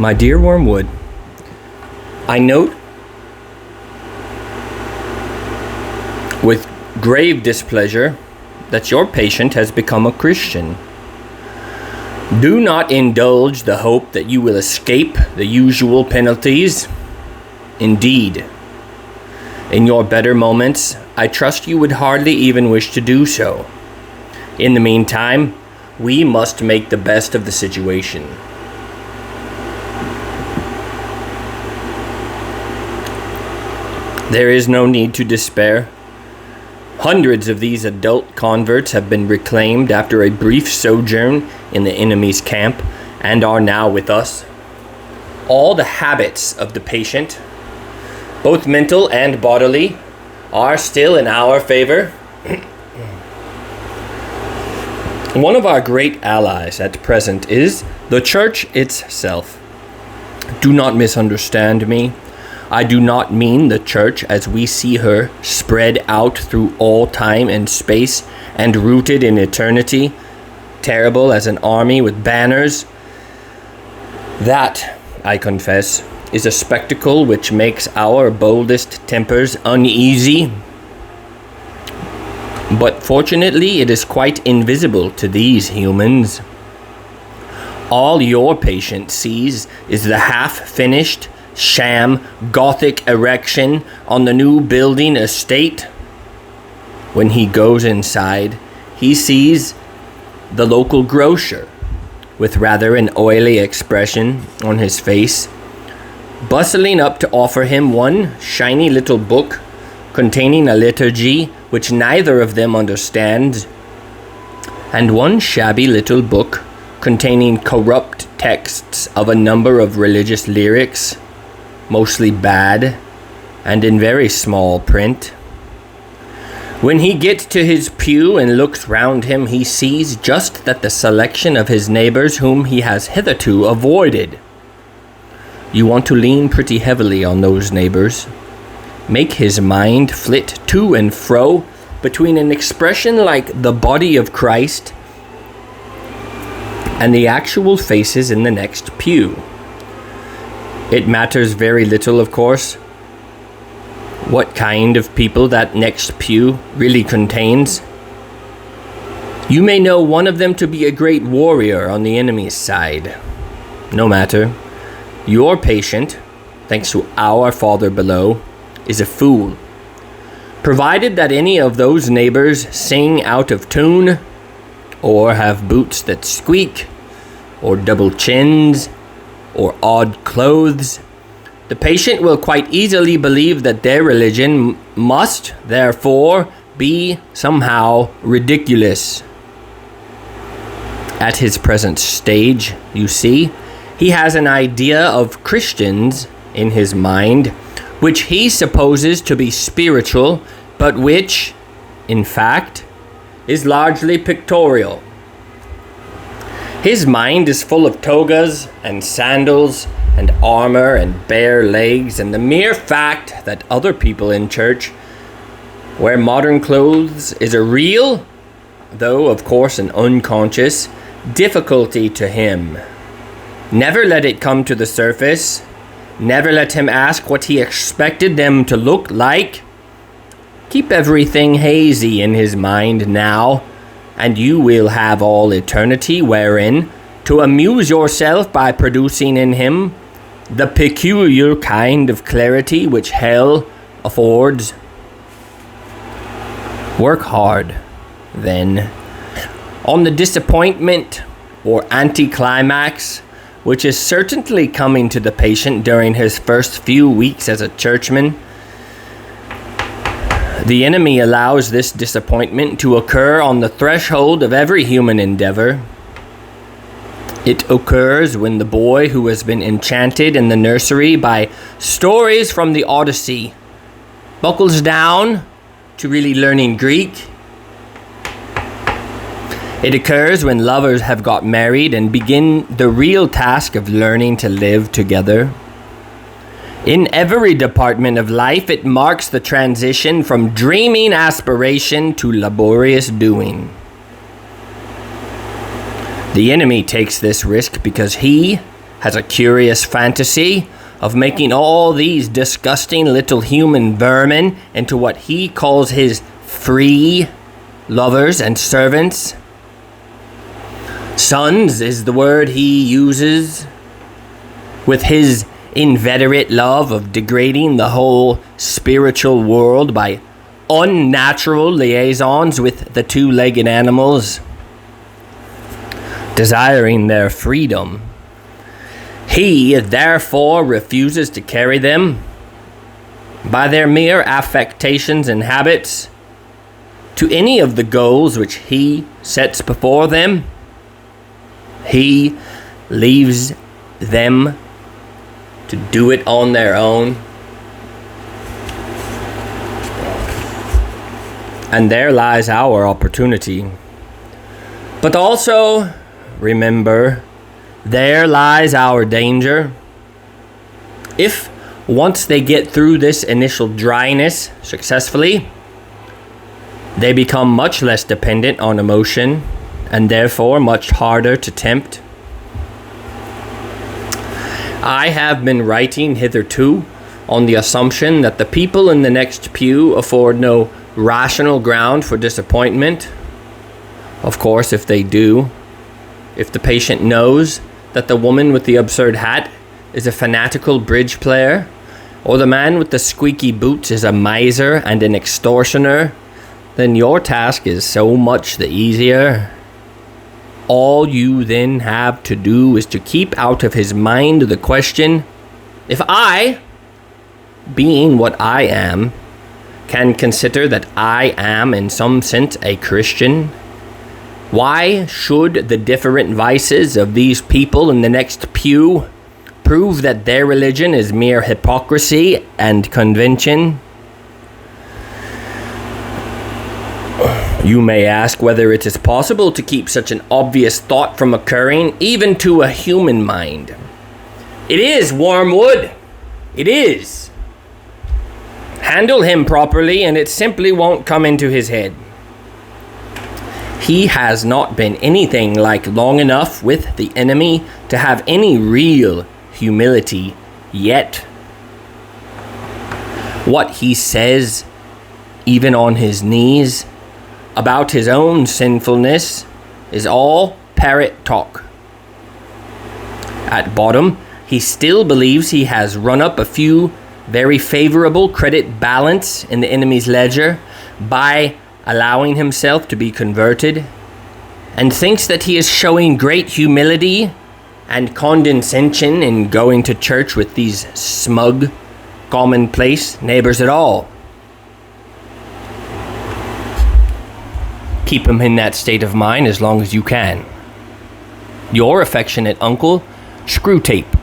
My dear Wormwood, I note with grave displeasure that your patient has become a Christian. Do not indulge the hope that you will escape the usual penalties. Indeed, in your better moments, I trust you would hardly even wish to do so. In the meantime, we must make the best of the situation. There is no need to despair. Hundreds of these adult converts have been reclaimed after a brief sojourn in the enemy's camp and are now with us. All the habits of the patient, both mental and bodily, are still in our favor. One of our great allies at present is the church itself. Do not misunderstand me. I do not mean the church as we see her spread out through all time and space and rooted in eternity, terrible as an army with banners. That, I confess, is a spectacle which makes our boldest tempers uneasy. But fortunately, it is quite invisible to these humans. All your patient sees is the half-finished, sham Gothic erection on the new building estate. When he goes inside, he sees the local grocer, with rather an oily expression on his face, bustling up to offer him one shiny little book containing a liturgy which neither of them understands, and one shabby little book containing corrupt texts of a number of religious lyrics, mostly bad, and in very small print. When he gets to his pew and looks round him, he sees just that the selection of his neighbors whom he has hitherto avoided. You want to lean pretty heavily on those neighbors. Make his mind flit to and fro between an expression like the body of Christ and the actual faces in the next pew. It matters very little, of course, what kind of people that next pew really contains. You may know one of them to be a great warrior on the enemy's side. No matter. Your patient, thanks to our Father below, is a fool. Provided that any of those neighbors sing out of tune, or have boots that squeak, or double chins, or odd clothes, the patient will quite easily believe that their religion must, therefore, be somehow ridiculous. At his present stage, you see, he has an idea of Christians in his mind, which he supposes to be spiritual, but which, in fact, is largely pictorial. His mind is full of togas and sandals and armor and bare legs, and the mere fact that other people in church wear modern clothes is a real, though of course an unconscious, difficulty to him. Never let it come to the surface. Never let him ask what he expected them to look like. Keep everything hazy in his mind now, and you will have all eternity wherein to amuse yourself by producing in him the peculiar kind of clarity which hell affords. Work hard, then, on the disappointment or anticlimax which is certainly coming to the patient during his first few weeks as a churchman. The enemy allows this disappointment to occur on the threshold of every human endeavor. It occurs when the boy who has been enchanted in the nursery by stories from the Odyssey buckles down to really learning Greek. It occurs when lovers have got married and begin the real task of learning to live together. In every department of life, it marks the transition from dreaming aspiration to laborious doing. The enemy takes this risk because he has a curious fantasy of making all these disgusting little human vermin into what he calls his free lovers and servants. Sons is the word he uses, with his inveterate love of degrading the whole spiritual world by unnatural liaisons with the two-legged animals, desiring their freedom. He therefore refuses to carry them by their mere affectations and habits to any of the goals which he sets before them. He leaves them to do it on their own. And there lies our opportunity. But also, remember, there lies our danger. If once they get through this initial dryness successfully, they become much less dependent on emotion and therefore much harder to tempt. I have been writing hitherto on the assumption that the people in the next pew afford no rational ground for disappointment. Of course, if they do, if the patient knows that the woman with the absurd hat is a fanatical bridge player, or the man with the squeaky boots is a miser and an extortioner, then your task is so much the easier. All you then have to do is to keep out of his mind the question, if I, being what I am, can consider that I am in some sense a Christian, why should the different vices of these people in the next pew prove that their religion is mere hypocrisy and convention? You may ask whether it is possible to keep such an obvious thought from occurring even to a human mind. It is, Wormwood. It is. Handle him properly and it simply won't come into his head. He has not been anything like long enough with the enemy to have any real humility yet. What he says, even on his knees, about his own sinfulness is all parrot talk. At bottom, he still believes he has run up a few very favorable credit balance in the enemy's ledger by allowing himself to be converted, and thinks that he is showing great humility and condescension in going to church with these smug, commonplace neighbors at all. Keep him in that state of mind as long as you can. Your affectionate uncle, Screwtape.